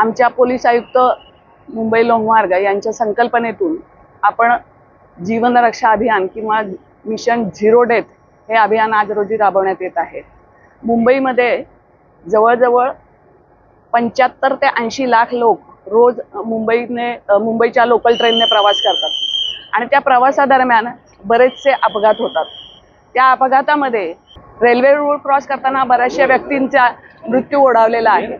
आमच्या पोलीस आयुक्त मुंबई लोहमार्ग यांच्या संकल्पनेतून आपण जीवन रक्षा अभियान किंवा मिशन झिरो डेथ हे अभियान आज रोजी राबवण्यात येत आहे। मुंबईमध्ये जवळजवळ 75 ते 80 लाख लोक रोज मुंबईच्या लोकल ट्रेनने प्रवास करतात आणि त्या प्रवासादरम्यान बरेचसे अपघात होतात। त्या अपघातामध्ये रेल्वे रूळ क्रॉस करताना बऱ्याचशा व्यक्तींचा मृत्यू ओढावलेला आहे।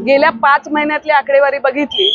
गेल्या 5 महिन्यातली आकडेवारी बघितली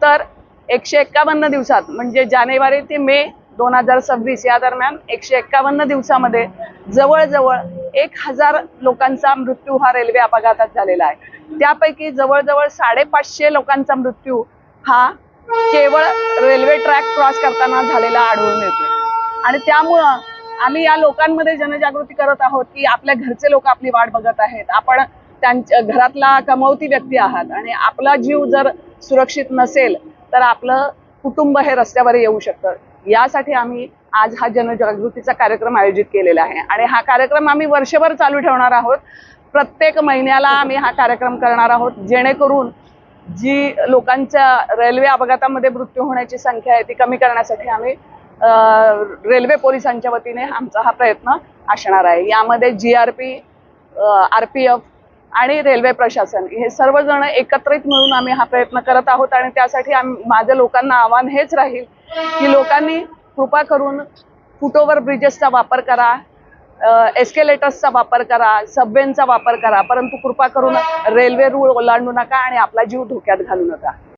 तर 151 दिवसात म्हणजे जानेवारी ते मे 2026 या दरम्यान 151 दिवसामध्ये जवळजवळ 1000 लोकांचा मृत्यू हा रेल्वे अपघातात झालेला आहे। त्यापैकी जवळजवळ 550 लोकांचा मृत्यू हा केवळ रेल्वे ट्रॅक क्रॉस करताना झालेला आढळून येतोय आणि त्यामुळं आम्ही या लोकांमध्ये जनजागृती करत आहोत की आपल्या घरचे लोक आपली वाट बघत आहेत। आपण त्यांच्या घरातला कमवती व्यक्ती आहात आणि आपला जीव जर सुरक्षित नसेल तर आपलं कुटुंब हे रस्त्यावर येऊ शकतं। यासाठी आम्ही आज हा जनजागृतीचा कार्यक्रम आयोजित केलेला आहे आणि हा कार्यक्रम आम्ही वर्षभर चालू ठेवणार आहोत। प्रत्येक महिन्याला आम्ही हा कार्यक्रम करणार आहोत, जेणेकरून जी लोकांच्या रेल्वे अपघातामध्ये मृत्यू होण्याची संख्या आहे ती कमी करण्यासाठी आम्ही रेल्वे पोलिसांच्या वतीने आमचा हा प्रयत्न असणार आहे। यामध्ये GRP, RPF आणि रेल्वे प्रशासन हे सर्वजण एकत्रित मिळून आम्ही हा प्रयत्न करत आहोत आणि त्यासाठी माझ्या लोकांना आव्हान हेच राहील की लोकांनी कृपा करून फुटओव्हर ब्रिजेसचा वापर करा, एस्केलेटर्सचा वापर करा, सबवेचा वापर करा, परंतु कृपा करून रेल्वे रूळ ओलांडू नका आणि आपला जीव धोक्यात घालू नका।